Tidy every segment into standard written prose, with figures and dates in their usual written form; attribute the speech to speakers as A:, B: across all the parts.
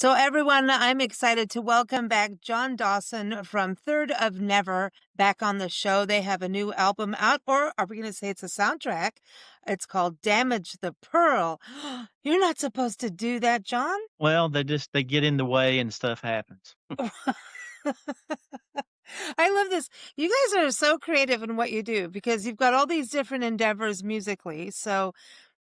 A: So, everyone, I'm excited to welcome back John Dawson from Third of Never back on the show. They have a new album out, or are we going to say it's a soundtrack? It's called Damage the Pearl. You're not supposed to do that, John.
B: Well, they get in the way and stuff happens.
A: I love this. You guys are so creative in what you do because you've got all these different endeavors musically. So,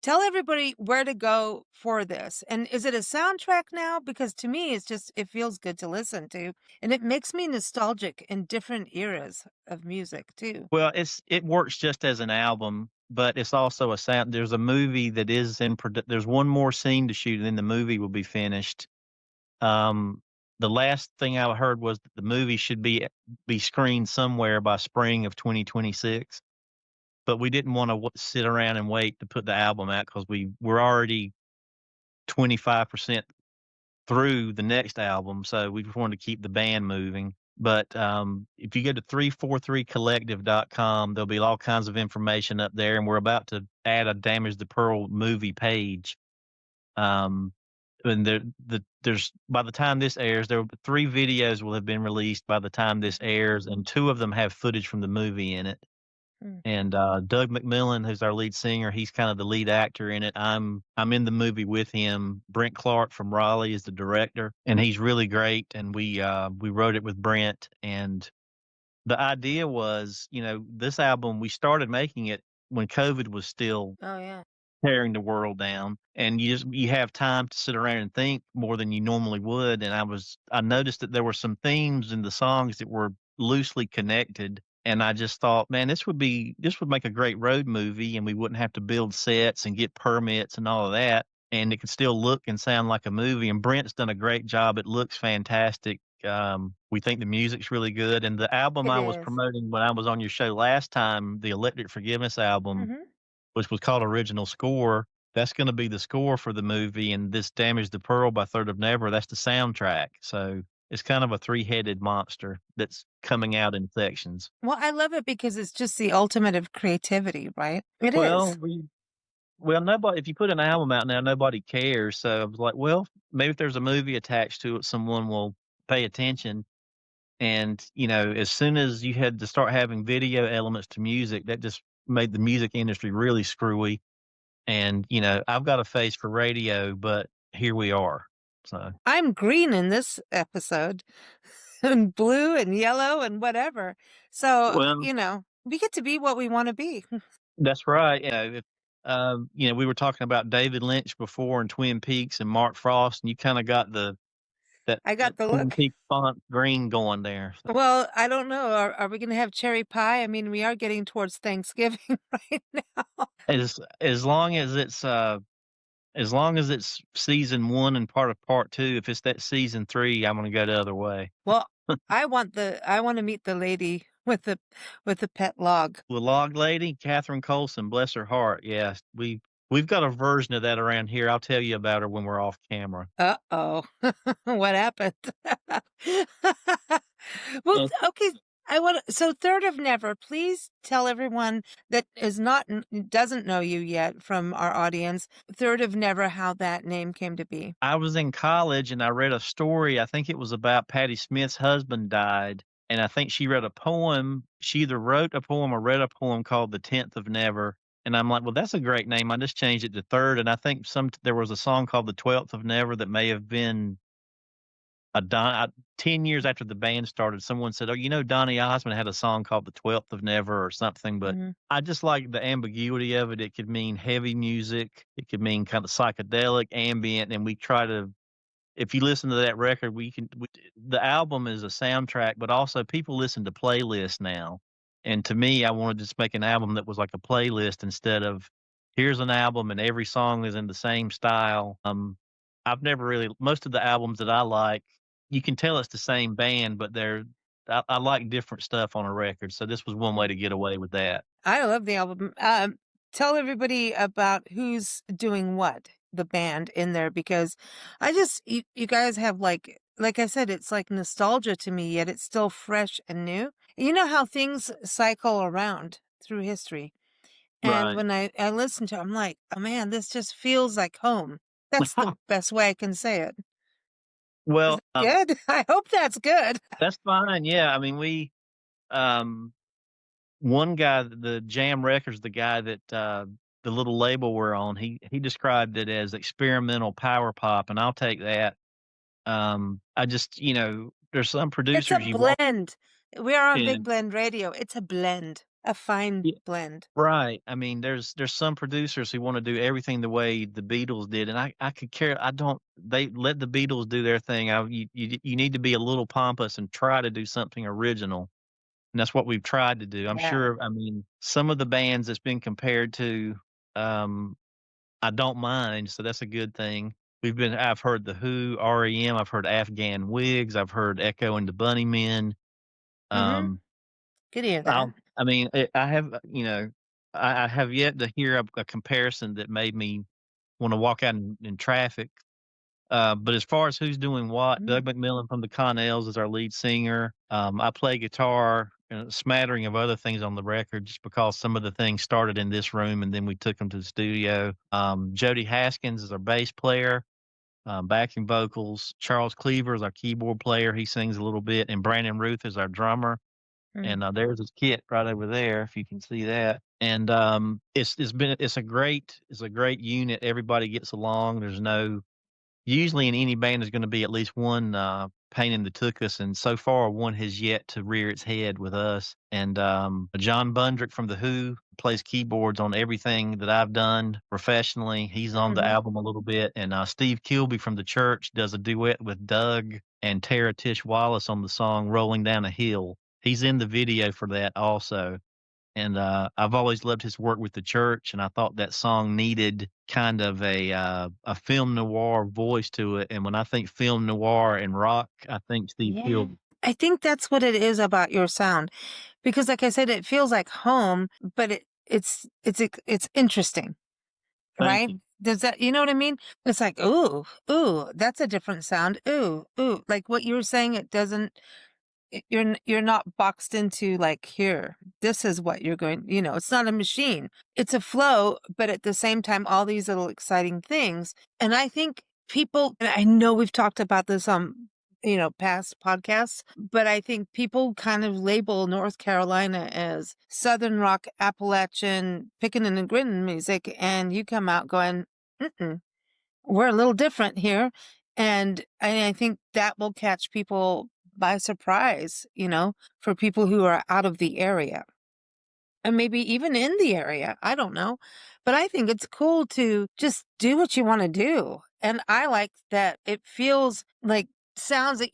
A: tell everybody where to go for this. And is it a soundtrack now? Because to me, it feels good to listen to. And it makes me nostalgic in different eras of music too.
B: Well, it works just as an album, but it's also a sound there's a movie that is in there's one more scene to shoot, and then the movie will be finished. Um, the last thing I heard was that the movie should be screened somewhere by spring of 2026, but we didn't wanna sit around and wait to put the album out because we're already 25% through the next album, so we just wanted to keep the band moving. But, if you go to 343collective.com, there'll be all kinds of information up there, and we're about to add a Damage the Pearl movie page. Um, and there's by the time this airs, there will be 3 videos will have been released by the time this airs, and 2 of them have footage from the movie in it.
A: Mm.
B: And, Doug McMillan, who's our lead singer, he's kind of the lead actor in it. I'm in the movie with him. Brent Clark from Raleigh is the director, and he's really great, and we wrote it with Brent, and the idea was, this album, we started making it when COVID was still
A: Oh, yeah.
B: tearing the world down, and you have time to sit around and think more than you normally would, and I noticed that there were some themes in the songs that were loosely connected, and I just thought, "Man, this would make a great road movie, and we wouldn't have to build sets and get permits and all of that, and it could still look and sound like a movie," and Brent's done a great job. It looks fantastic. We think the music's really good, and the album
A: It
B: I was
A: is.
B: promoting when I was on your show last time, the Electric Forgiveness album,
A: Mm-hmm.
B: which was called Original Score, that's gonna be the score for the movie, and this Damage the Pearl by Third of Never, that's the soundtrack. So, it's kind of a three-headed monster that's coming out in sections.
A: Well, I love it because it's just the ultimate of creativity, right? It
B: Well,
A: is.
B: nobody if you put an album out now, nobody cares, so I was like, "Well, maybe if there's a movie attached to it, someone will pay attention." And, as soon as you had to start having video elements to music, that just made the music industry really screwy. And, I've got a face for radio, but here we are. So,
A: I'm green in this episode and blue and yellow and whatever. So,
B: well,
A: we get to be what we want to be.
B: that's right. We were talking about David Lynch before and Twin Peaks and Mark Frost, and you kind of got that,
A: I
B: that
A: got the
B: Twin
A: look.
B: Peaks font green going there. So,
A: Well, I don't know. Are we going to have cherry pie? I mean, we are getting towards Thanksgiving right now.
B: as long as it's season one and part of part two, if it's that season three, I'm gonna go the other way.
A: Well, I want to meet the lady with the pet log.
B: The log lady, Catherine Colson, bless her heart. Yes, we've got a version of that around here. I'll tell you about her when we're off camera.
A: Uh-oh. What happened? Well,
B: And
A: okay, so Third of Never, please tell everyone that is not doesn't know you yet from our audience, Third of Never, how that name came to be.
B: I was in college and I read a story. I think it was about Patti Smith's husband died, and I think she read a poem. She either wrote a poem or read a poem called "The 10th of Never." And I'm like, well, that's a great name. I just changed it to third. And I think there was a song called "The 12th of Never" that may have been 10 years after the band started, someone said, "Oh, Donny Osmond had a song called "The 12th of Never" or something," but
A: Mhm.
B: I just like the ambiguity of it. It could mean heavy music, it could mean kinda psychedelic, ambient, and we try to if you listen to that record, the album is a soundtrack, but also people listen to playlists now, and to me, I wanted to just make an album that was like a playlist instead of, "Here's an album and every song is in the same style." I've never really most of the albums that I like, you can tell it's the same band, but I like different stuff on a record, so this was one way to get away with that.
A: I love the album. Tell everybody about who's doing what, the band in there, because you guys have like I said, it's like nostalgia to me, yet it's still fresh and new. You know how things cycle around through history. And
B: Right.
A: when I listen to it, I'm like, oh man, this just feels like home. That's the best way I can say it. Is
B: Well,
A: it good? I hope that's good.
B: that's fine, yeah, I mean, um one guy, the Jam Records, the guy that, the little label we're on, he described it as experimental power pop, and I'll take that. I just, there's some
A: It's a
B: producers you walk
A: blend. We are on Big
B: in.
A: Blend Radio. It's a blend, a fine
B: Yeah,
A: blend.
B: right. I mean, there's some producers who wanna do everything the way the Beatles did, and I could care I don't they let the Beatles do their thing. You need to be a little pompous and try to do something original. And that's what we've tried to do. I'm
A: Yeah.
B: sure, I mean, some of the bands that's been compared to, um, I don't mind, so that's a good thing. I've heard The Who, REM, I've heard Afghan Wigs, I've heard Echo and the Bunnymen.
A: Mhm.
B: Um,
A: Could hear that.
B: I mean, I have, I have yet to hear a comparison that made me wanna walk out in traffic. But as far as who's doing what,
A: Mhm.
B: Doug McMillan from the Connells is our lead singer. I play guitar and a smattering of other things on the record just because some of the things started in this room and then we took them to the studio. Jody Haskins is our bass player, backing vocals. Charles Cleaver is our keyboard player. He sings a little bit. And Brandon Ruth is our drummer.
A: Mm.
B: And there's his kit right over there, if you can see that. And it's a great unit. Everybody gets along. There's no Usually in any band, there's gonna be at least one, pain in the tuchus, and so far, one has yet to rear its head with us, and, John Bundrick from The Who plays keyboards on everything that I've done professionally. He's on the
A: Mhm.
B: album a little bit, and, Steve Kilby from The Church does a duet with Doug and Tara Tish Wallace on the song "Rolling Down a Hill." He's in the video for that also. And, I've always loved his work with the church, and I thought that song needed kind of a film noir voice to it, and when I think film noir and rock, I think Steve
A: Yeah.
B: Kilby.
A: I think that's what it is about your sound because like I said, it feels like home, but it's interesting,
B: Thank
A: right?
B: you.
A: Does that you know what I mean? It's like, "Ooh, ooh, that's a different sound. Ooh, ooh." Like what you were saying, it doesn't you're not boxed into like here this is what you're going it's not a machine, it's a flow, but at the same time all these little exciting things. And I think people, and I know we've talked about this on past podcasts, but I think people kind of label North Carolina as southern rock, Appalachian picking and grinning music, and you come out going, mm-mm, we're a little different here. And I think that will catch people by surprise, for people who are out of the area and maybe even in the area. I don't know. But I think it's cool to just do what you want to do. And I like that it feels like sounds that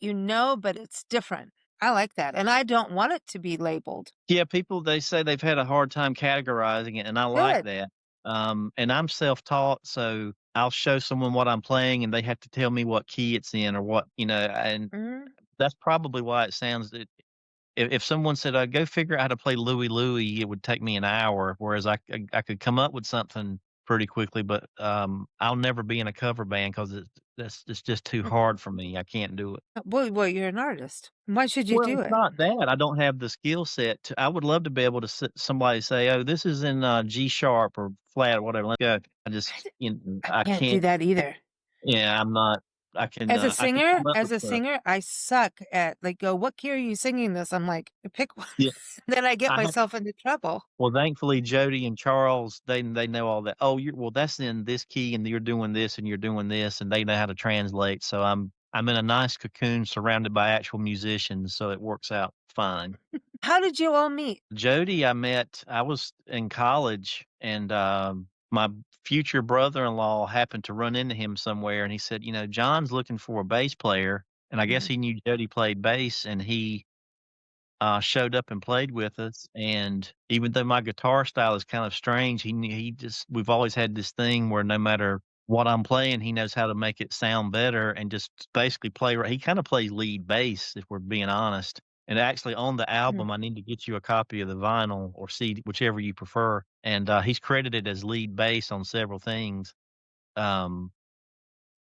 A: but it's different. I like that. And I don't want it to be labeled.
B: Yeah, people, they say they've had a hard time categorizing it, and I like
A: Good.
B: that. And I'm self-taught, so I'll show someone what I'm playing, and they have to tell me what key it's in or and
A: Mhm.
B: that's probably why it sounds if someone said, "Go figure out how to play Louie Louie," it would take me an hour, whereas I could come up with something pretty quickly, but, I'll never be in a cover band because it's just too hard for me, I can't do it.
A: Well, you're an artist. Why should you
B: Well,
A: do
B: it's
A: it?
B: not that, I don't have the skill set to I would love to be able to somebody say, "Oh, this is in, G sharp or flat or whatever, let's go."
A: I
B: I
A: can't do
B: can't
A: that either.
B: yeah, I'm not I can come up with
A: As a
B: stuff.
A: singer, I suck at like go, "What key are you singing this?" I'm like, "Pick one."
B: Yeah,
A: Then I get
B: I have
A: myself into trouble.
B: Well, thankfully, Jody and Charles, they know all that. "Oh, that's in this key, and you're doing this, and you're doing this," and they know how to translate, so I'm in a nice cocoon surrounded by actual musicians, so it works out fine.
A: How did you all meet?
B: Jody, I was in college, and, my future brother-in-law happened to run into him somewhere, and he said, "John's looking for a bass player," and I guess
A: Mhm.
B: he knew Jody played bass, and he showed up and played with us, and even though my guitar style is kind of strange, he just we've always had this thing where no matter what I'm playing, he knows how to make it sound better and just basically play he kinda plays lead bass, if we're being honest, and actually on the
A: Mhm.
B: album, I need to get you a copy of the vinyl or CD, whichever you prefer, and, he's credited as lead bass on several things. Um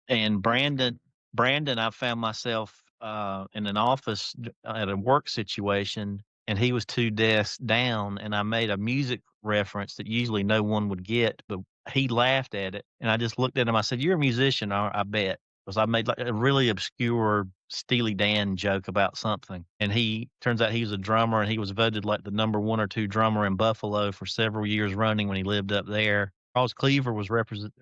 B: and
A: Awesome.
B: Brandon, I found myself, in an office at a work situation, and he was 2 desks down, and I made a music reference that usually no one would get, but he laughed at it, and I just looked at him, I said, "You're a musician, I bet." 'cause I made, like, a really obscure Steely Dan joke about something, and he turns out he was a drummer, and he was voted, like, the number 1 or 2 drummer in Buffalo for several years running when he lived up there. Charles Cleaver was represented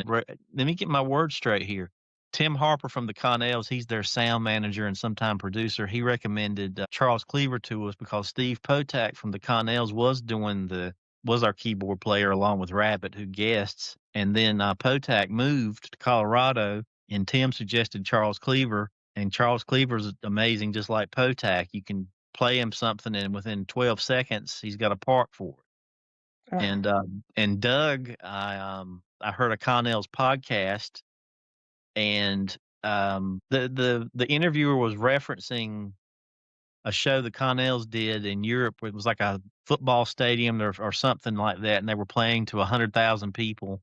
B: let me get my words straight here. Tim Harper from the Connells, he's their sound manager and sometime producer. He recommended, Charles Cleaver to us because Steve Potak from the Connells was our keyboard player along with Rabbit, who guests, and then, Potak moved to Colorado, and Tim suggested Charles Cleaver, and Charles Cleaver's amazing just like Potak. You can play him something, and within 12 seconds, he's got a part for it.
A: Wow.
B: And Doug, I heard a Connell's podcast, and, the interviewer was referencing a show the Connells did in Europe. It was like a football stadium or something like that, and they were playing to 100,000 people.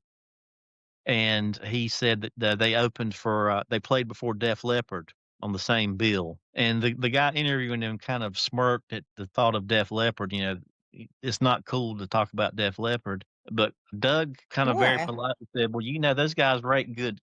B: And he said that they opened for they played before Def Leppard on the same bill. And the guy interviewing him kind of smirked at the thought of Def Leppard. You know, it's not cool to talk about Def Leppard. But Doug kind of very
A: Why?
B: politely said, "Well, those guys write good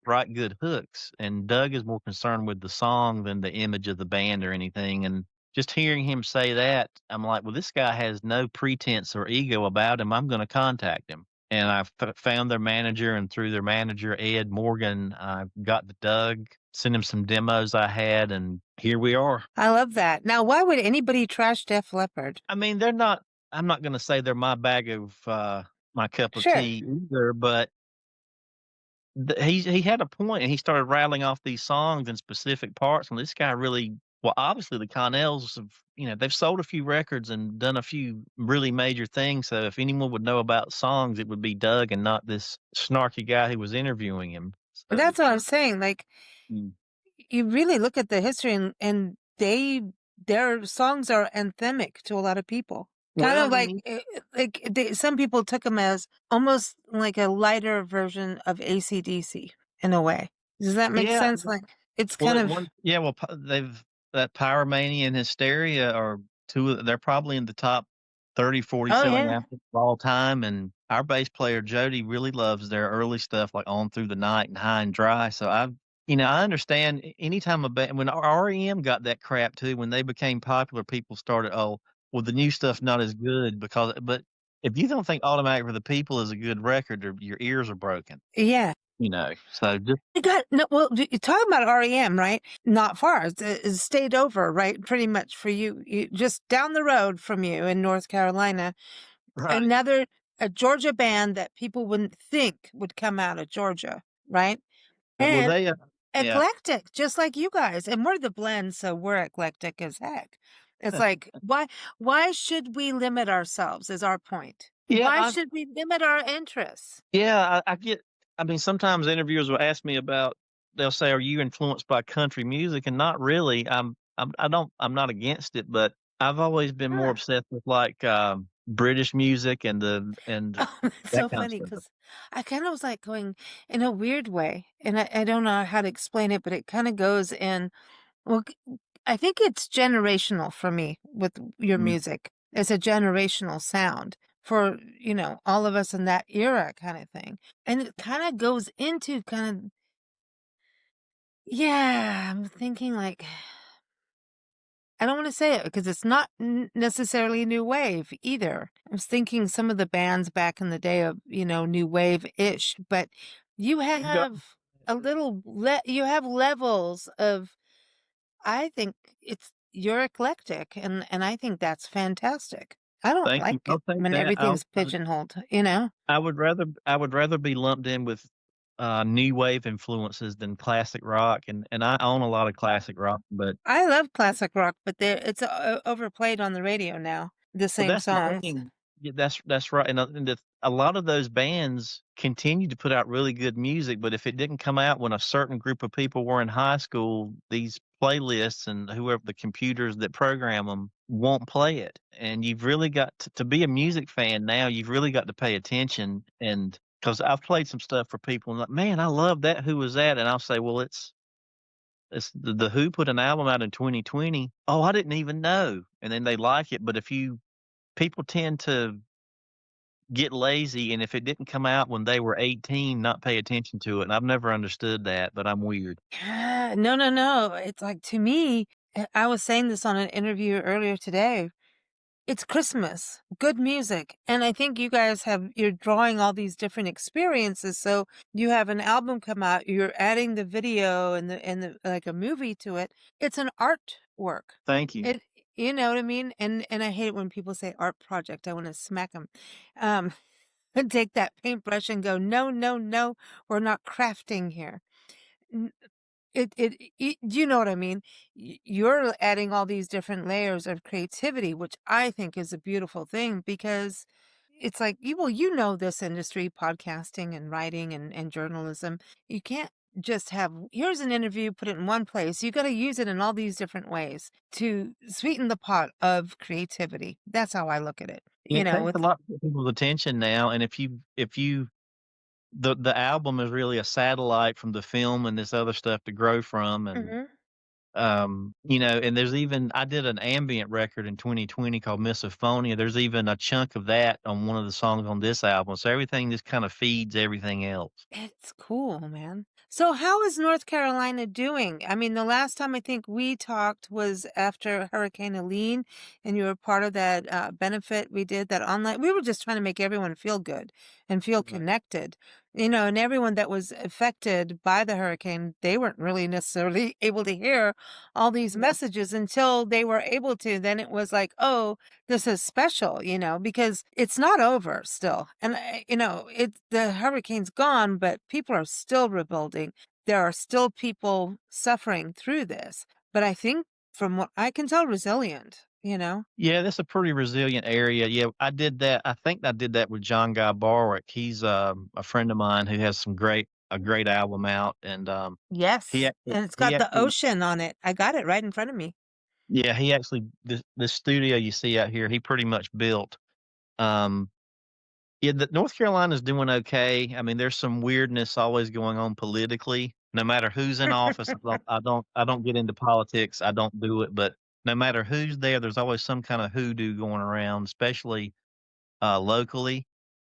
B: hooks." And Doug is more concerned with the song than the image of the band or anything. And just hearing him say that, I'm like, well, this guy has no pretense or ego about him. I'm going to contact him. And I found their manager, and through their manager, Ed Morgan, I got to Doug, sent him some demos I had, and here we are.
A: I love that. Now, why would anybody trash Def Leppard?
B: I mean, I'm not gonna say they're my bag of, my cup of
A: Sure.
B: tea either, but he had a point, and he started rattling off these songs in specific parts, and this guy really well, obviously, the Connells have they've sold a few records and done a few really major things, so if anyone would know about songs, it would be Doug and not this snarky guy who was interviewing him, so
A: That's what I'm saying. Like,
B: mm.
A: you really look at the history and their songs are anthemic to a lot of people. Kind
B: Well, I
A: of like
B: mean,
A: some people took them as almost like a lighter version of AC/DC in a way. Does that make
B: yeah.
A: sense? Like it's
B: Well,
A: kind
B: at
A: of
B: one yeah, well, they've that Pyromania and Hysteria are 2 of they're probably in the top 30, 40
A: oh
B: selling
A: yeah.
B: albums of all time, and our bass player, Jody, really loves their early stuff, like On Through the Night and High and Dry, so I understand anytime a band when REM got that crap too, when they became popular, people started, "Oh, well, the new stuff's not as good because" but if you don't think Automatic for the People is a good record, or your ears are broken,
A: Yeah.
B: so just
A: You got no well, you're talking about REM, right? Not far. It's stayed over, right? Pretty much for you. You just down the road from you in North Carolina.
B: right.
A: Another a Georgia band that people wouldn't think would come out of Georgia, right?
B: Well,
A: And
B: yeah.
A: eclectic, just like you guys, and we're the blend, so we're eclectic as heck. It's like, why should we limit ourselves is our point.
B: Yeah,
A: Why should we limit our interests?
B: I get I mean, sometimes interviewers will ask me about they'll say, "Are you influenced by country music?" And not really. I'm not against it, but I've always been more
A: Sure.
B: obsessed with, like, British music and
A: Oh, it's
B: that
A: so
B: kind of
A: funny
B: stuff.
A: because I kinda was, like, going in a weird way, and I don't know how to explain it, but it kinda goes in well, I think it's generational for me with your
B: Mm.
A: music. It's a generational sound for, all of us in that era kinda thing, and it kinda goes into kind of yeah, I'm thinking, like I don't wanna say it because it's not n necessarily new wave either. I was thinking some of the bands back in the day of, new wave-ish, but you
B: Go
A: have a little you have levels of I think you're eclectic, and I think that's fantastic. I don't
B: Thank you.
A: like
B: I'll
A: it
B: take
A: when
B: that.
A: everything's pigeonholed, you know?
B: I would rather be lumped in with, new wave influences than classic rock, and I own a lot of classic rock, but
A: I love classic rock, but it's overplayed on the radio now, the
B: well,
A: same
B: that's the
A: songs.
B: thing. Yeah, that's right, and a lot of those bands continue to put out really good music, but if it didn't come out when a certain group of people were in high school, these playlists and whoever the computers that program them won't play it, and you've really got to be a music fan now, you've really got to pay attention, and because 'cause I've played some stuff for people and like, "Man, I love that. Who was that?" And I'll say, "Well, it's the Who put an album out in 2020." "Oh, I didn't even know." And then they like it, but if you people tend to get lazy, and if it didn't come out when they were 18, not pay attention to it, and I've never understood that, but I'm weird.
A: Yeah, no, no, no. It's like to me, I was saying this on an interview earlier today. It's Christmas, good music, and I think you guys you're drawing all these different experiences, so you have an album come out, you're adding the video and the like a movie to it. It's an artwork.
B: Thank you.
A: It you know what I mean? And I hate it when people say art project, I wanna smack them. Um, and take that paintbrush and go, "No, no, no, we're not crafting here." Do you know what I mean? You're adding all these different layers of creativity, which I think is a beautiful thing because it's like, you know this industry, podcasting and writing and journalism. You can't just have, here's an interview, put it in one place. You got to use it in all these different ways to sweeten the pot of creativity. That's how I look at it. You
B: It
A: know,
B: takes a
A: with
B: lot to get people's attention now, and if you the album is really a satellite from the film and this other stuff to grow from, and,
A: Mhm.
B: and there's even I did an ambient record in 2020 called Misophonia. There's even a chunk of that on one of the songs on this album, so everything just kinda feeds everything else.
A: It's cool, man. So how is North Carolina doing? I mean, the last time I think we talked was after Hurricane Helene, and you were part of that benefit we did that online. We were just trying to make everyone feel good and feel
B: Right.
A: connected, and everyone that was affected by the hurricane, they weren't really necessarily able to hear all these
B: Yeah.
A: messages until they were able to. Then it was like, oh, this is special, because it's not over still. And the hurricane's gone, but people are still rebuilding. There are still people suffering through this. But I think from what I can tell, resilient.
B: Yeah, that's a pretty resilient area. Yeah, I think I did that with John Guy Barwick. He's, a friend of mine who has a great album out, and,
A: Yes. And it's
B: he
A: got the
B: actually
A: ocean on it. I got it right in front of me.
B: yeah, he actually this studio you see out here, he pretty much built. Um, yeah, the North Carolina's doing okay. I mean, there's some weirdness always going on politically. No matter who's in office, I don't get into politics. I don't do it, but no matter who's there, there's always some kind of hoodoo going around, especially locally.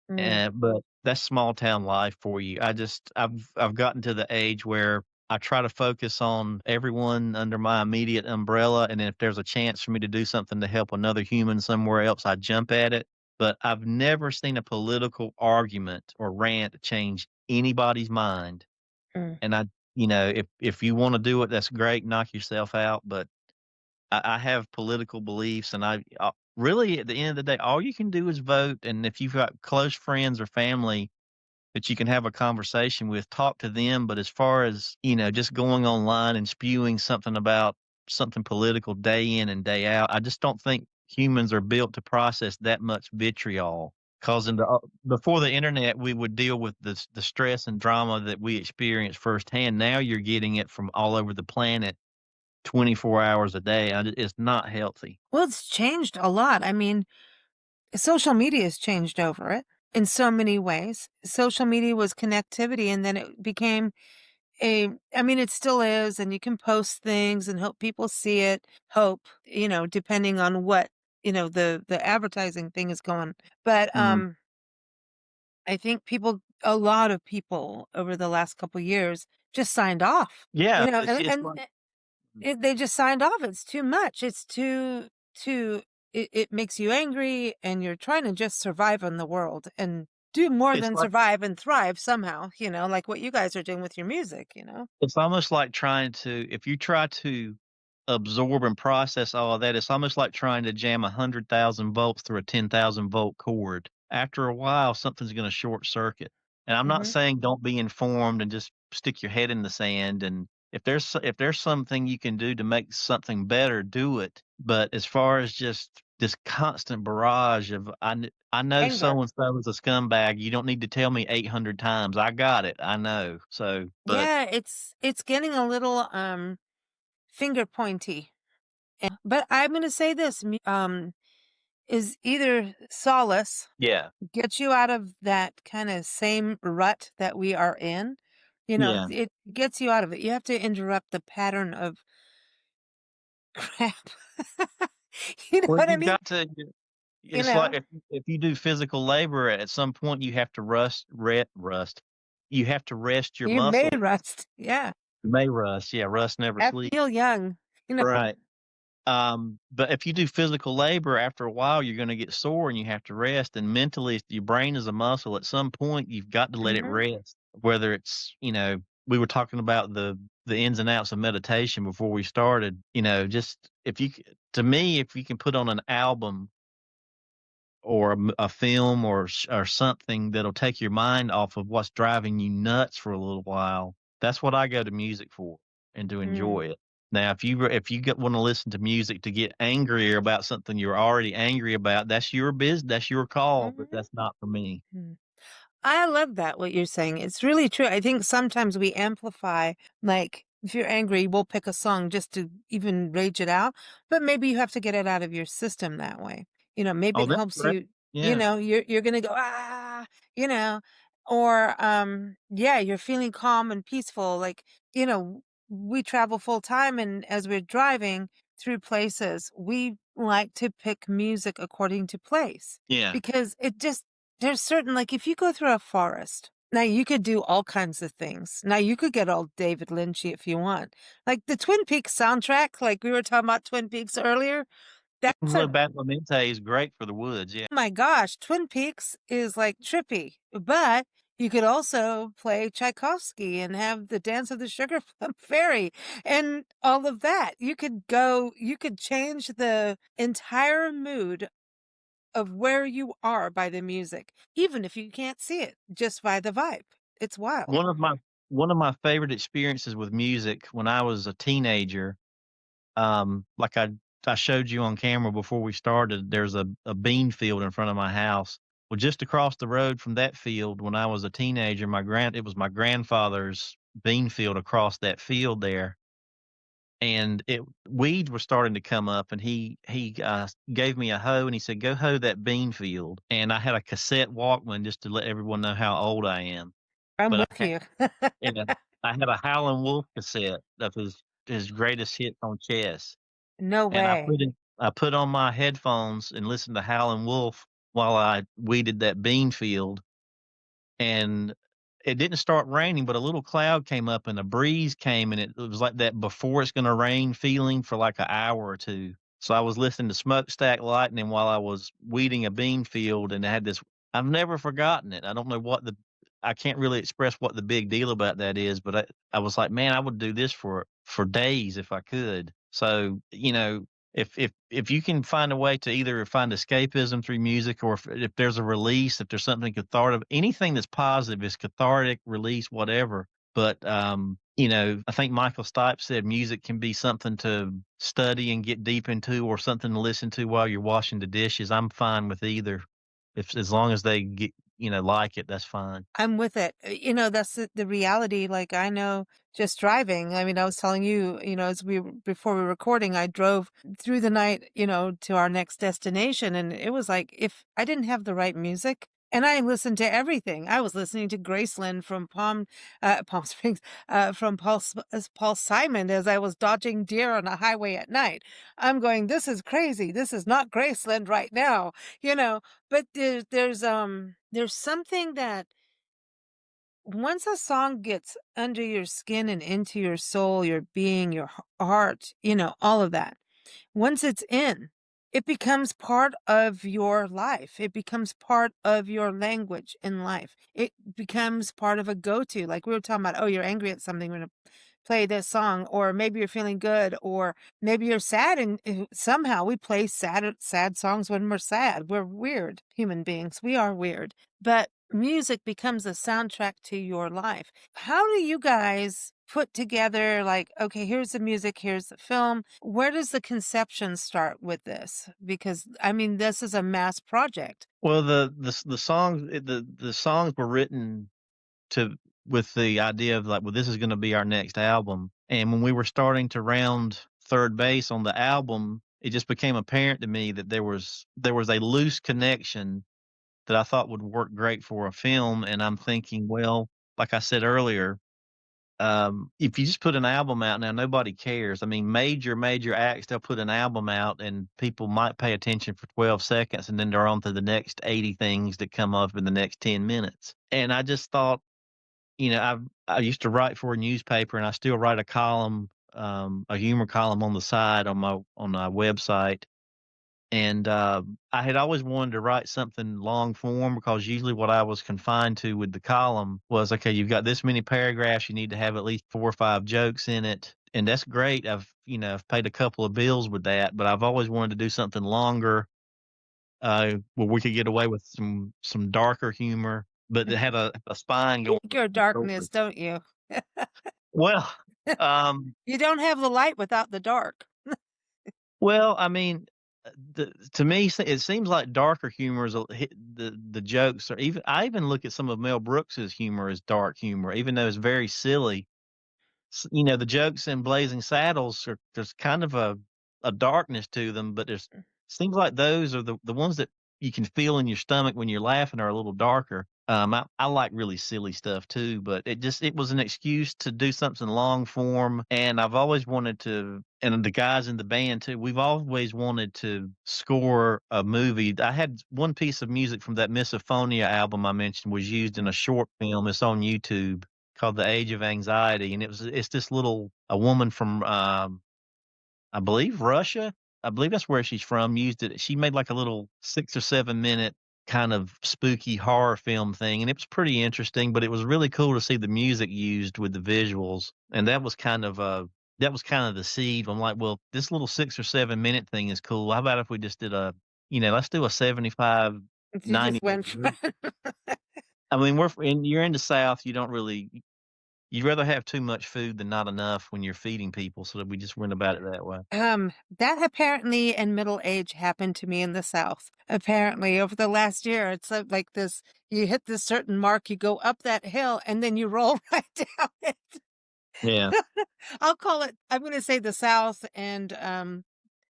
A: Mm,
B: But that's small town life for you. I've gotten to the age where I try to focus on everyone under my immediate umbrella, and if there's a chance for me to do something to help another human somewhere else, I jump at it. But I've never seen a political argument or rant change anybody's mind.
A: mm.
B: And if you want to do it, that's great. Knock yourself out. But I have political beliefs, and really, at the end of the day, all you can do is vote. And if you've got close friends or family that you can have a conversation with, talk to them. But as far as just going online and spewing something about something political day in and day out, I just don't think humans are built to process that much vitriol. Because before the internet, we would deal with the stress and drama that we experience firsthand. Now you're getting it from all over the planet 24 hours a day. It's not healthy.
A: Well, it's changed a lot. I mean, social media has changed over it in so many ways. Social media was connectivity, and then it became I mean, it still is, and you can post things and hope people see it, depending on what, the advertising thing is going. But,
B: Mm.
A: I think a lot of people over the last couple years just signed off,
B: Yeah, it's
A: and
B: like
A: they just signed off. It's too much. It's too it makes you angry, and you're trying to just survive in the world and do more
B: it's
A: than
B: like
A: survive and thrive somehow, like what you guys are doing with your music.
B: it's almost like trying to if you try to absorb and process all of that, it's almost like trying to jam 100,000 volts through a 10,000-volt cord. After a while, something's gonna short circuit. And I'm not
A: Mhm.
B: saying don't be informed and just stick your head in the sand, and if there's something you can do to make something better, do it. But as far as just this constant barrage of, I know
A: Anger.
B: so and so is a scumbag, you don't need to tell me 800 times, I got it, I know. So, but
A: Yeah, it's getting a little, finger pointy. But I'm gonna say this, is either solace,
B: yeah,
A: gets you out of that kinda same rut that we are in,
B: yeah.
A: it gets you out of it. You have to interrupt the pattern of crap. You know
B: Well,
A: what I
B: you've
A: mean?
B: got to.
A: you
B: It's like
A: know?
B: if you do physical labor, at some point you have to rest. You have to rest your
A: You may
B: muscles.
A: rust. Yeah.
B: You may rust, yeah, rust never
A: I
B: sleeps.
A: feel young, you know?
B: Right. But if you do physical labor, after a while, you're gonna get sore and you have to rest, and mentally, if your brain is a muscle, at some point, you've got to let it
A: Mhm,
B: rest. Whether it's, we were talking about the ins and outs of meditation before we started, just if you c to me, if you can put on an album or a film or something that'll take your mind off of what's driving you nuts for a little while. That's what I go to music for and to
A: mm,
B: enjoy it. Now, if you want to listen to music to get angrier about something you're already angry about, that's your business, that's your call, but
A: mhm,
B: that's not for me.
A: mm. I love that, what you're saying. It's really true. I think sometimes we amplify, like, if you're angry, we'll pick a song just to even rage it out, but maybe you have to get it out of your system that way. Maybe
B: Oh,
A: it
B: that's
A: helps
B: great.
A: you,
B: Yeah,
A: you're gonna go, you know, or yeah, you're feeling calm and peaceful. Like, we travel full time and as we're driving through places, we like to pick music according to place
B: yeah.
A: because there's certain like, if you go through a forest, now you could do all kinds of things. Now you could get all David Lynchy if you want. Like the Twin Peaks soundtrack, like we were talking about Twin Peaks earlier, that's
B: Le
A: a
B: Badalamenti is great for the woods, yeah.
A: oh my gosh, Twin Peaks is like trippy, but you could also play Tchaikovsky and have the Dance of the Sugar Plum Fairy and all of that. You could change the entire mood of where you are by the music, even if you can't see it, just by the vibe. It's wild.
B: One of my one of my favorite experiences with music when I was a teenager. Like I showed you on camera before we started, there's a bean field in front of my house. Well, just across the road from that field, when I was a teenager, it was my grandfather's bean field across that field there, and weeds were starting to come up, and he gave me a hoe, and he said, "Go hoe that bean field." And I had a cassette Walkman just to let everyone know how old I am.
A: I'm
B: But
A: with you.
B: I had a Howlin' Wolf cassette of his greatest hits on Chess.
A: No
B: And
A: way.
B: I put on my headphones and listened to Howlin' Wolf while I weeded that bean field, and it didn't start raining, but a little cloud came up and a breeze came, and it was like that before it's gonna rain feeling for like an hour or 2. So I was listening to Smokestack Lightning while I was weeding a bean field, and I had this I've never forgotten it. I can't really express what the big deal about that is, but I was like, "Man, I would do this for days if I could." So, if you can find a way to either find escapism through music or if there's a release, if there's something cathartic, anything that's positive is cathartic, release, whatever. But, I think Michael Stipe said music can be something to study and get deep into or something to listen to while you're washing the dishes. I'm fine with either. If as long as they like it, that's fine.
A: I'm with it. That's the reality. Like I know just driving. I mean, I was telling you, as before we were recording, I drove through the night, to our next destination. And it was like if I didn't have the right music, and I listened to everything. I was listening to Graceland from Palm Springs, from Paul Simon as I was dodging deer on a highway at night. I'm going, this is crazy. This is not Graceland right now, you know. But there's something that once a song gets under your skin and into your soul, your being, your heart, all of that, once it's in, it becomes part of your life. It becomes part of your language in life. It becomes part of a go-to. Like we were talking about, oh, you're angry at something, we're gonna play this song, or maybe you're feeling good, or maybe you're sad, and somehow we play sad songs when we're sad. We're weird human beings. We are weird. But music becomes a soundtrack to your life. How do you guys put together, like, okay, here's the music, here's the film? Where does the conception start with this? Because I mean, this is a mass project.
B: Well, the songs were written to with the idea of like, well, this is gonna be our next album. And when we were starting to round third base on the album, it just became apparent to me that there was a loose connection that I thought would work great for a film. And I'm thinking, well, like I said earlier, if you just put an album out now, nobody cares. I mean, major acts, they'll put an album out and people might pay attention for 12 seconds and then they're on to the next 80 things that come up in the next 10 minutes. And I just thought, I used to write for a newspaper and I still write a column, a humor column on the side on my website. And, I had always wanted to write something long form because usually what I was confined to with the column was, okay, you've got this many paragraphs, you need to have at least 4 or 5 jokes in it, and that's great. I've paid a couple of bills with that, but I've always wanted to do something longer, where we could get away with some darker humor, but it had a spine
A: You
B: going
A: like your
B: forward.
A: darkness, don't you?
B: Well, um
A: You don't have the light without the dark.
B: Well, I mean, to me, it seems like darker humor is the jokes are even. I even look at some of Mel Brooks's humor as dark humor, even though it's very silly. The jokes in Blazing Saddles are there's kind of a darkness to them, but there's seems like those are the ones that you can feel in your stomach when you're laughing are a little darker. I like really silly stuff too, but it was an excuse to do something long form, and I've always wanted to. And the guys in the band too, we've always wanted to score a movie. I had one piece of music from that Misophonia album I mentioned was used in a short film. It's on YouTube called The Age of Anxiety, and it's this little a woman from, I believe Russia. I believe that's where she's from, used it. She made like a little 6 or 7-minute kind of spooky horror film thing, and it was pretty interesting, but it was really cool to see the music used with the visuals, and that was kind of the seed. I'm like, "Well, this little 6 or 7-minute thing is cool. How about if we just did let's do a 75,
A: You just
B: 90
A: went for
B: I mean, you're in the South, you don't really you'd rather have too much food than not enough when you're feeding people, so that we just went about it that way.
A: That apparently in middle age happened to me in the South. Apparently, over the last year, it's like this you hit this certain mark, you go up that hill, and then you roll right down it.
B: Yeah.
A: I'm gonna say the South and,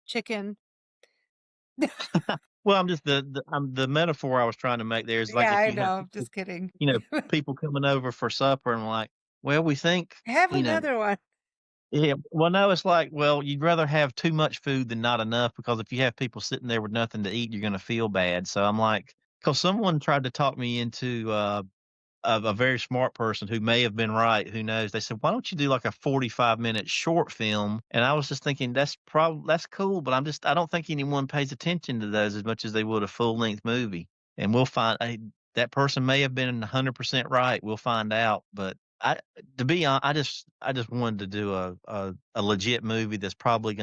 A: chicken.
B: Well, I'm just the metaphor I was trying to make there is like
A: Yeah,
B: if
A: I
B: you have
A: know,
B: people
A: just kidding.
B: you know, people coming over for supper and like, "Well, we think,"
A: Have
B: you know
A: another one.
B: Yeah, well, no, it's like, well, you'd rather have too much food than not enough because if you have people sitting there with nothing to eat, you're gonna feel bad, so I'm like, because someone tried to talk me into, of a very smart person who may have been right, who knows? They said, "Why don't you do like a 45-minute short film?" And I was just thinking, that's cool, but I don't think anyone pays attention to those as much as they would a full-length movie. And we'll find that person may have been 100% right. We'll find out. But to be honest, I just wanted to do a legit movie that's probably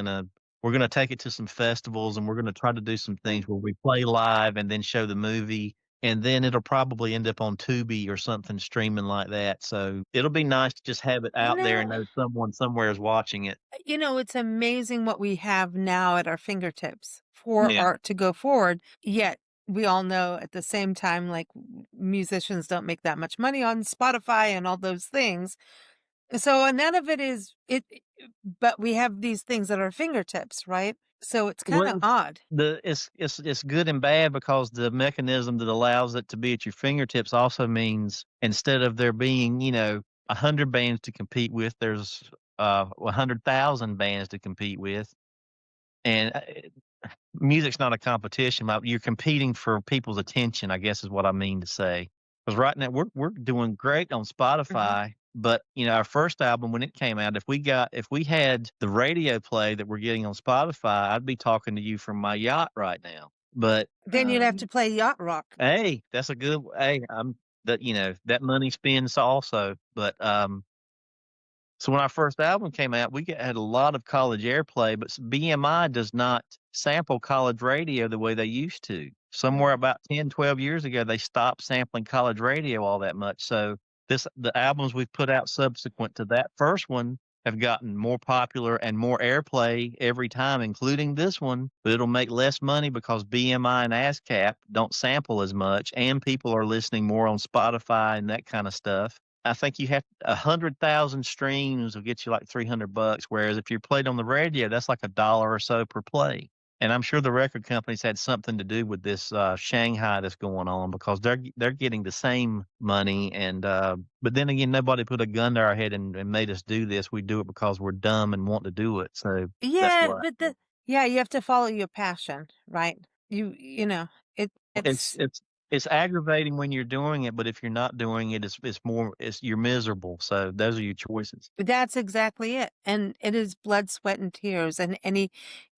B: we're gonna take it to some festivals and we're gonna try to do some things where we play live and then show the movie and then it'll probably end up on Tubi or something streaming like that, so it'll be nice to just have it
A: You
B: out there and
A: know
B: know someone somewhere is watching it.
A: it's amazing what we have now at our fingertips for
B: Yeah.
A: art to go forward, yet we all know at the same time, like, musicians don't make that much money on Spotify and all those things. So, none of it is but we have these things at our fingertips, right? So it's kinda
B: Well,
A: odd.
B: it's good and bad because the mechanism that allows it to be at your fingertips also means instead of there being, 100 bands to compete with, there's, 100,000 bands to compete with, and, music's not a competition, you're competing for people's attention, I guess is what I mean to say. Because right now we're doing great on
A: Mhm.
B: Spotify, but, our first album when it came out, if we had the radio play that we're getting on Spotify, I'd be talking to you from my yacht right now. But,
A: Then you'd have to play yacht rock.
B: hey, that's a good hey, that money spins also, but, so when our first album came out, had a lot of college airplay, but BMI does not sample college radio the way they used to. Somewhere
A: Mm.
B: about 10, 12 years ago, they stopped sampling college radio all that much. So the albums we've put out subsequent to that first one have gotten more popular and more airplay every time, including this one, but it'll make less money because BMI and ASCAP don't sample as much, and people are listening more on Spotify and that kind of stuff. I think you have 100,000 streams will get you like $300, whereas if you're played on the radio, that's like a dollar or so per play. And I'm sure the record companies had something to do with this, Shanghai that's going on because they're getting the same money and, but then again, nobody put a gun to our head and made us do this. We do it because we're dumb and want to do it, so that's
A: Yeah,
B: why.
A: but yeah, you have to follow your passion, right? You know, it
B: Well, it's
A: it's
B: it's it's aggravating when you're doing it, but if you're not doing it, it's you're miserable, so those are your choices.
A: that's exactly it. And it is blood, sweat, and tears and any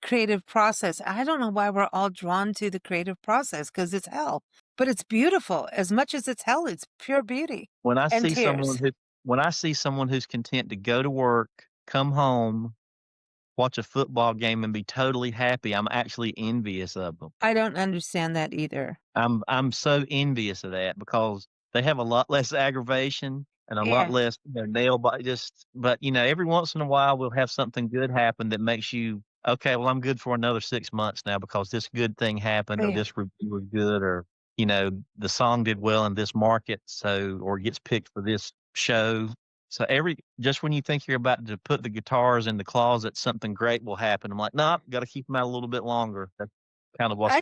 A: creative process. I don't know why we're all drawn to the creative process because it's hell, but it's beautiful. As much as it's hell, it's pure beauty
B: When I
A: and
B: see someone
A: tears.
B: who when I see someone who's content to go to work, come home, watch a football game, and be totally happy, I'm actually envious of them.
A: I don't understand that either.
B: I'm so envious of that because they have a lot less aggravation and a lot
A: Yeah.
B: less, nail bite just but, every once in a while, we'll have something good happen that makes you, "Okay, well, I'm good for another 6 months now because this good thing happened or
A: Yeah.
B: this review was good or, the song did well in this market, so or gets picked for this show." So just when you think you're about to put the guitars in the closet, something great will happen. I'm like, "Nope, gotta keep them out a little bit longer." That's kind of what's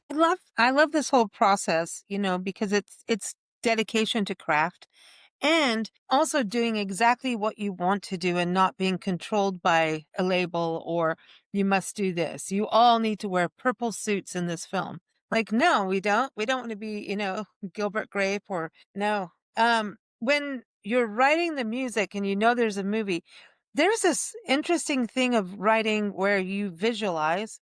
A: I love this whole process, because it's dedication to craft and also doing exactly what you want to do and not being controlled by a label or you must do this. You all need to wear purple suits in this film. Like, no, we don't. We don't want to be, Gilbert Grape or no. When you're writing the music and there's a movie, there's this interesting thing of writing where you visualize,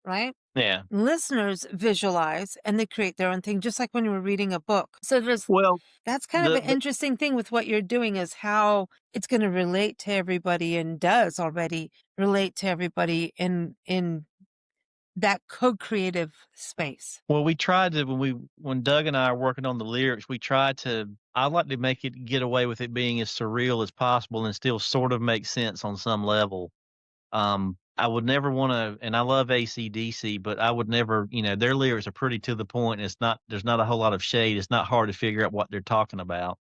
A: right?
B: yeah.
A: Listeners visualize and they create their own thing, just like when you were reading a book. So
B: Well,
A: that's kind of
B: the
A: an interesting thing with what you're doing is how it's going to relate to everybody and does already relate to everybody in that co-creative space.
B: well, we tried to when Doug and I are working on the lyrics, we tried to I like to make it get away with it being as surreal as possible and still sort of make sense on some level. I would never wanna and I love AC/DC, but I would never their lyrics are pretty to the point, and there's not a whole lot of shade, it's not hard to figure out what they're talking about.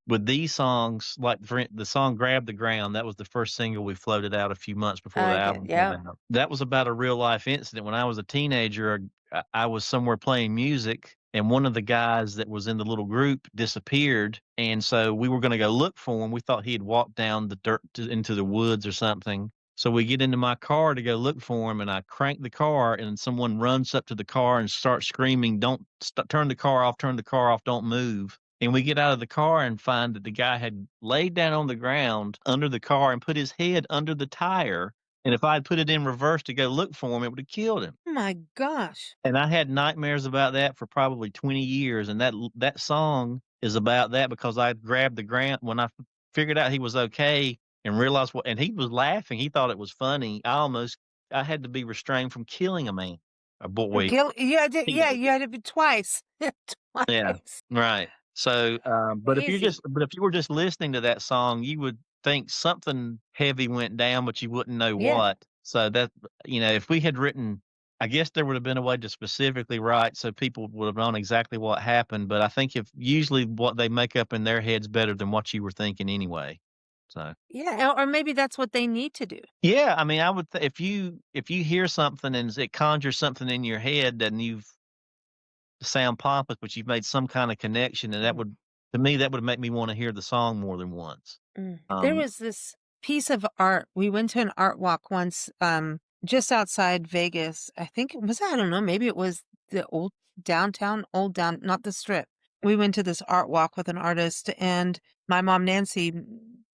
B: With these songs, like the song "Grab the Ground," that was the first single we floated out a few months before the
A: Okay.
B: album came
A: Yeah.
B: out. That was about a real life incident. When I was a teenager, I was somewhere playing music, and one of the guys that was in the little group disappeared, and so we were gonna go look for him. We thought he had walked down the dirt into the woods or something. So we get into my car to go look for him, and I crank the car, and someone runs up to the car and starts screaming, "Don't turn the car off! Turn the car off! Don't move!" And we get out of the car and find that the guy had laid down on the ground under the car and put his head under the tire, and if I had put it in reverse to go look for him, it would have killed him.
A: Oh my gosh.
B: And I had nightmares about that for probably 20 years, and that song is about that because I grabbed the ground when I figured out he was okay and realized and he was laughing, he thought it was funny. I had to be restrained from killing a man, a boy,
A: Yeah,
B: teenager.
A: you had to be twice.
B: Yeah,
A: Twice.
B: right. So,
A: Crazy.
B: but if you were just listening to that song, you would think something heavy went down, but you wouldn't know
A: Yeah.
B: what. So if we had written I guess there would have been a way to specifically write so people would have known exactly what happened, but I think if usually what they make up in their head's better than what you were thinking anyway. So,
A: Yeah, or maybe that's what they need to do.
B: yeah, I mean, I would if you hear something and it conjures something in your head and you've sound pompous, but you've made some kind of connection, and that
A: Mm.
B: would to me, that would make me wanna hear the song more than once.
A: There
B: Um
A: was this piece of art. We went to an art walk once, just outside Vegas. I think it was, I don't know, maybe it was the old down, not the strip. We went to this art walk with an artist and my mom, Nancy,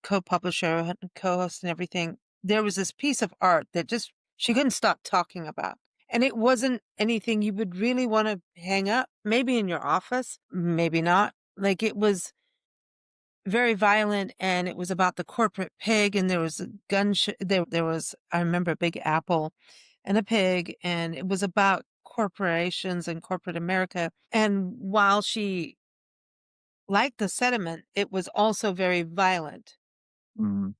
A: co-publisher, co-host and everything. There was this piece of art that just, she couldn't stop talking about. And it wasn't anything you would really want to hang up, maybe in your office, maybe not. Like it was very violent and it was about the corporate pig and there was a there was, I remember, a big apple and a pig and it was about corporations and corporate America. And while she liked the sentiment, it was also very violent
B: mhm.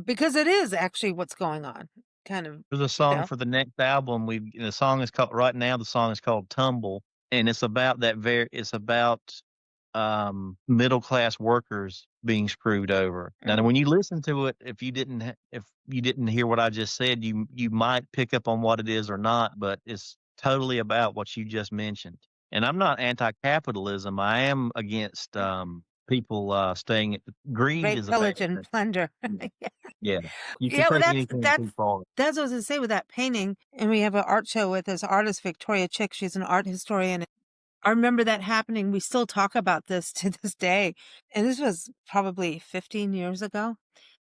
A: because it is actually what's going on, kind of,
B: There's a
A: you
B: song
A: know.
B: for the next album, the song is called right now, the song is called "Tumble," and it's about middle class workers being screwed over. Now,
A: Mm.
B: when you listen to it, if you didn't hear what I just said, you might pick up on what it is or not, but it's totally about what you just mentioned. And I'm not anti-capitalism. I am against people staying. Greed
A: Rape,
B: is a bad
A: pillage, and
B: thing.
A: plunder.
B: Yeah, yeah. You can
A: Yeah, well,
B: take
A: that's
B: anything
A: that's
B: too far.
A: that's what I was gonna say with that painting, and we have an art show with this artist, Victoria Chick. She's an art historian. I remember that happening. We still talk about this to this day, and this was probably 15 years ago.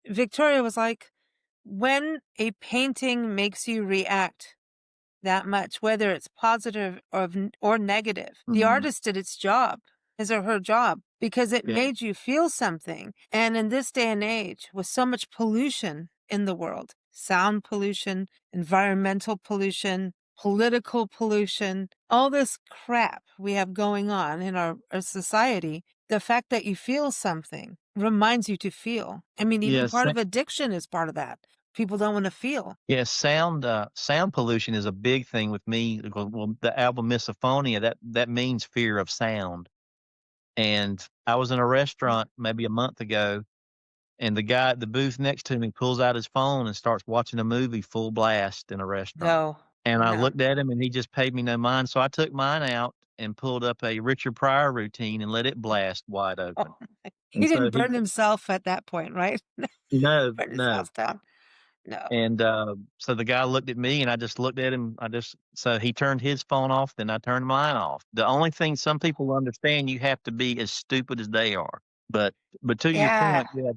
A: Victoria was like, "When a painting makes you react that much, whether it's positive or negative. The
B: Mhm.
A: artist did its job, his or her job, because it
B: Yeah.
A: made you feel something. And in this day and age, with so much pollution in the world, sound pollution, environmental pollution, political pollution, all this crap we have going on in our society, the fact that you feel something reminds you to feel. I mean, even
B: Yes.
A: part of addiction is part of that. People don't want to feel.
B: Yeah, sound pollution is a big thing with me because, well, the album Misophonia, that means fear of sound, and I was in a restaurant maybe a month ago, and the guy at the booth next to me pulls out his phone and starts watching a movie full blast in a restaurant,
A: No,
B: and I
A: no.
B: looked at him, and he just paid me no mind, so I took mine out and pulled up a Richard Pryor routine and let it blast wide
A: Oh,
B: open,
A: he
B: and so
A: didn't burn himself at that point, right?
B: no,
A: Burn his
B: no.
A: house down. No.
B: And, so the guy looked at me and I just looked at him. So he turned his phone off, then I turned mine off. The only thing some people understand, you have to be as stupid as they are. But but to your
A: Yeah.
B: point, yeah,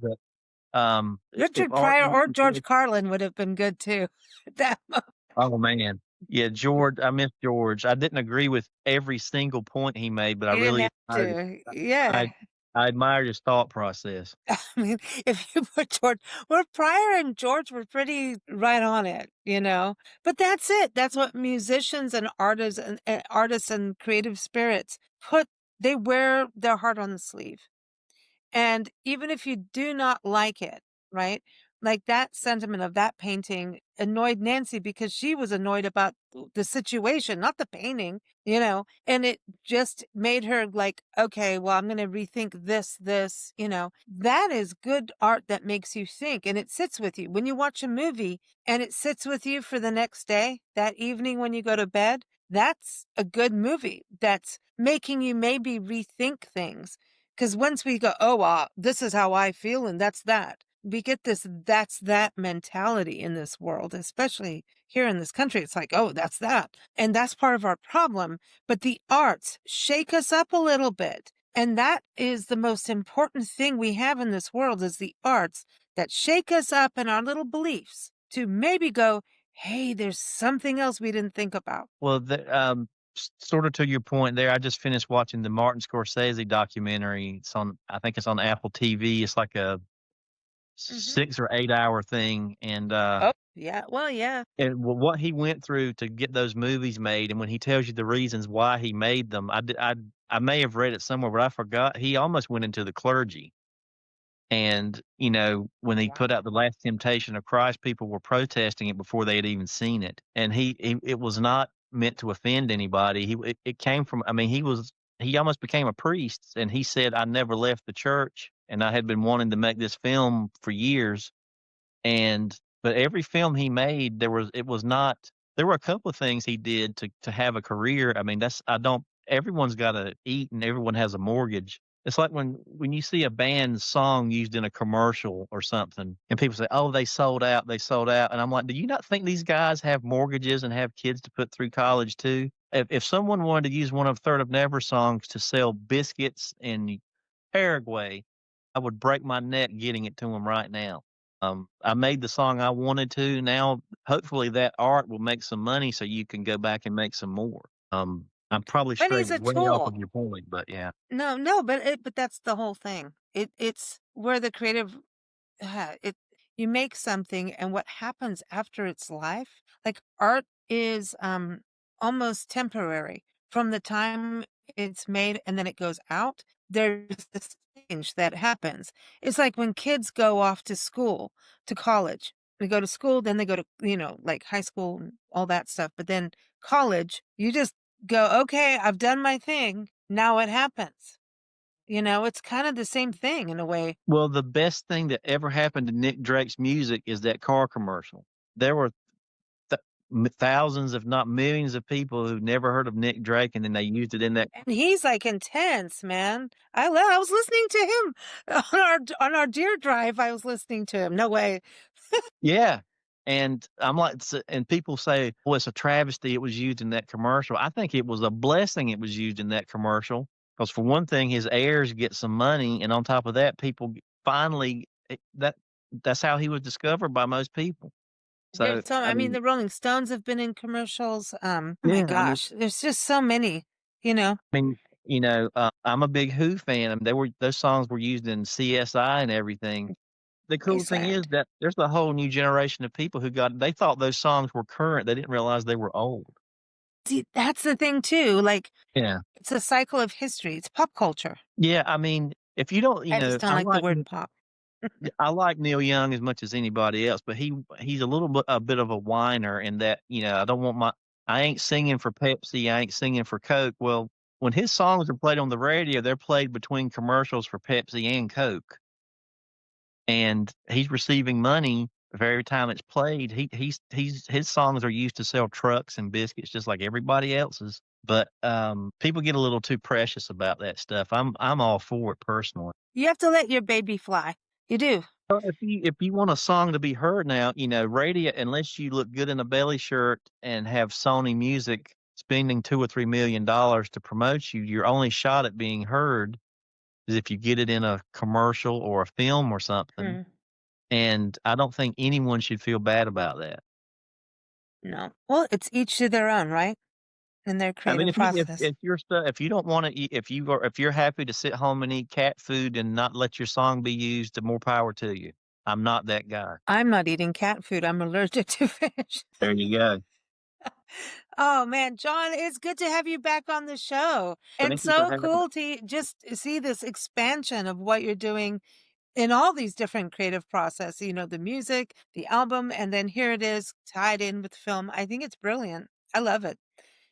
B: if
A: Richard
B: art
A: Pryor
B: makes
A: or
B: you
A: George
B: feel.
A: Carlin would have been good too. That mo
B: Oh, man. Yeah, George, I miss George. I didn't agree with every single point he made, but I
A: you didn't
B: really
A: have
B: admired his
A: to.
B: I
A: Yeah.
B: I admired his thought process.
A: I mean, if you put George well, Pryor and George were pretty right on it, you know? But that's it. That's what musicians and artists and creative spirits put they wear their heart on the sleeve. And even if you do not like it, right? Like that sentiment of that painting annoyed Nancy because she was annoyed about the situation, not the painting, you know, and it just made her like, okay, well, I'm going to rethink this, you know. That is good art that makes you think and it sits with you. When you watch a movie and it sits with you for the next day, that evening when you go to bed, that's a good movie that's making you maybe rethink things. Because once we go, "Oh, this is how I feel, and that's that." We get this "that's that" mentality in this world, especially here in this country. It's like, "Oh, that's that." And that's part of our problem, but the arts shake us up a little bit, and that is the most important thing we have in this world is the arts that shake us up in our little beliefs to maybe go, "Hey, there's something else we didn't think about."
B: Well, sort of to your point there, I just finished watching the Martin Scorsese documentary. I think it's on Apple TV. It's like a
A: Mhm.
B: 6 or 8 hour thing, and
A: Oh, yeah. Well, yeah.
B: what he went through to get those movies made, and when he tells you the reasons why he made them, I may have read it somewhere, but I forgot. He almost went into the clergy. And, when he put out The Last Temptation of Christ, people were protesting it before they had even seen it. And he it was not meant to offend anybody. It came from, I mean, he almost became a priest, and he said, "I never left the church, and I had been wanting to make this film for years." But every film he made, it was not there were a couple of things he did to have a career. I mean, that's I don't everyone's gotta eat and everyone has a mortgage. It's like when you see a band's song used in a commercial or something, and people say, "Oh, they sold out," and I'm like, "Do you not think these guys have mortgages and have kids to put through college too?" If someone wanted to use one of Third of Never songs to sell biscuits in Paraguay, I would break my neck getting it to them right now. I made the song I wanted to. Now, hopefully, that art will make some money so you can go back and make some more. I'm probably
A: Money's
B: strayed
A: a
B: way off
A: tool.
B: of your point, but yeah.
A: No, no, but that's the whole thing. It's where the creative it you make something and what happens after its life, like art is almost temporary from the time it's made and then it goes out. There's this change that happens. It's like when kids go off to school, to college. They go to school, then they go to, like high school and all that stuff. But then college, you just go, okay, I've done my thing. Now what happens? It's kind of the same thing in a way.
B: Well, the best thing that ever happened to Nick Drake's music is that car commercial. There were thousands, if not millions, of people who never heard of Nick Drake, and then they used it in that.
A: And he's like intense, man. I was listening to him on our deer drive. I was listening to him. No way.
B: Yeah, and I'm like, and people say, "Well, it's a travesty it was used in that commercial." I think it was a blessing it was used in that commercial, because for one thing, his heirs get some money, and on top of that, people finally that's how he was discovered by most people.
A: There's
B: So,
A: so
B: I
A: I mean,
B: mean,
A: the Rolling Stones have been in commercials. Oh my
B: yeah,
A: gosh, there's just so many, you know.
B: I mean, I'm a big Who fan, and those songs were used in CSI and everything. The cool thing is
A: Graceland.
B: that there's a whole new generation of people they thought those songs were current, they didn't realize they were old.
A: See, that's the thing too. Like,
B: Yeah.
A: it's a cycle of history. It's pop culture.
B: Yeah, I mean, if you don't
A: I just don't like the word pop.
B: I like Neil Young as much as anybody else, but he's a bit of a whiner in that, I ain't singing for Pepsi, I ain't singing for Coke. Well, when his songs are played on the radio, they're played between commercials for Pepsi and Coke, and he's receiving money for every time it's played. His songs are used to sell trucks and biscuits just like everybody else's. But people get a little too precious about that stuff. I'm all for it personally.
A: You have to let your baby fly. You do.
B: Well, if you want a song to be heard now, radio, unless you look good in a belly shirt and have Sony Music spending $2 or $3 million to promote you, your only shot at being heard is if you get it in a commercial or a film or something.
A: Mm,
B: And I don't think anyone should feel bad about that.
A: no. Well, it's each to their own, right? In their
B: I mean,
A: creative process.
B: if you don't want to eat, if you're happy to sit home and eat cat food and not let your song be used, then more power to you. I'm not that guy.
A: I'm not eating cat food. I'm allergic to fish.
B: There you go.
A: Oh man, John, it's good to have you back on the show. And
B: Thank you for
A: so
B: having me.
A: cool to just see this expansion of what you're doing in all these different creative processes, the music, the album, and then here it is tied in with film. I think it's brilliant. I love it.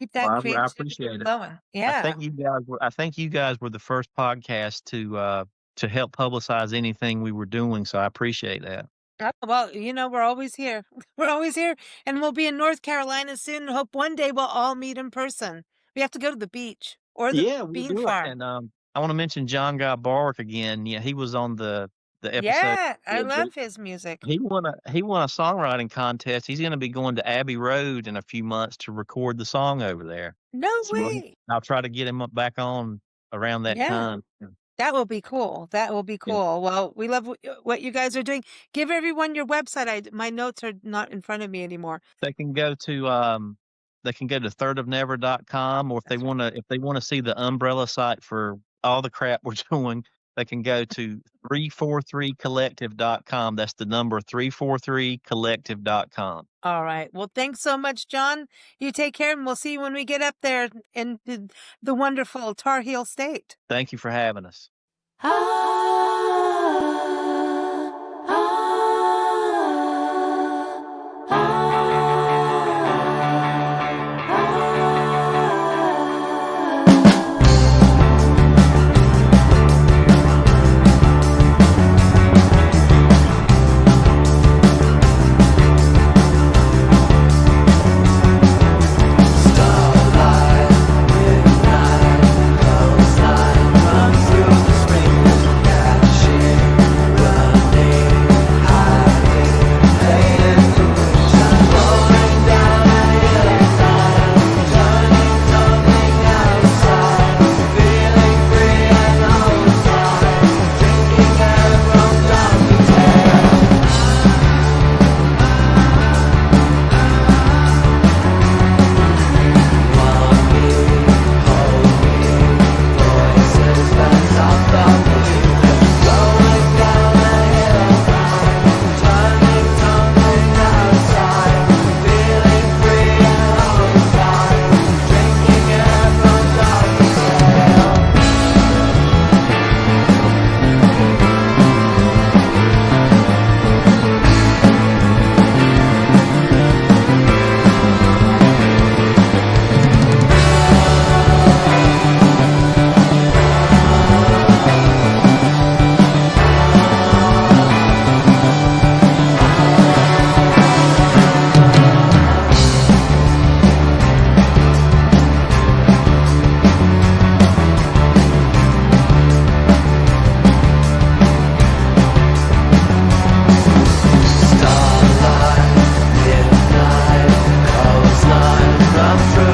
A: Keep
B: Well,
A: that
B: I
A: creativity
B: appreciate it.
A: flowing. Yeah.
B: I think you guys were the first podcast to help publicize anything we were doing, so I appreciate that.
A: Oh, well, we're always here. We're always here. And we'll be in North Carolina soon. Hope one day we'll all meet in person. We have to go to the beach or the
B: Yeah, we'll
A: bean
B: do it.
A: farm.
B: And I want to mention John Guy Bark again. Yeah, he was on the episode.
A: Yeah, I love his music.
B: He won a songwriting contest. He's going to be going to Abbey Road in a few months to record the song over there.
A: No
B: So
A: way.
B: I'll try to get him back on around that
A: Yeah.
B: time.
A: That will be cool. That will be
B: Yeah.
A: cool. Well, we love what you guys are doing. Give everyone your website. My notes are not in front of me anymore.
B: They can go to thirdofnever.com, or
A: That's right.
B: if they want to see the umbrella site for all the crap we're doing, they can go to 343collective.com. That's the number 343collective.com.
A: All right. Well, thanks so much, John. You take care, and we'll see you when we get up there in the wonderful Tar Heel State.
B: Thank you for having us.
C: come true.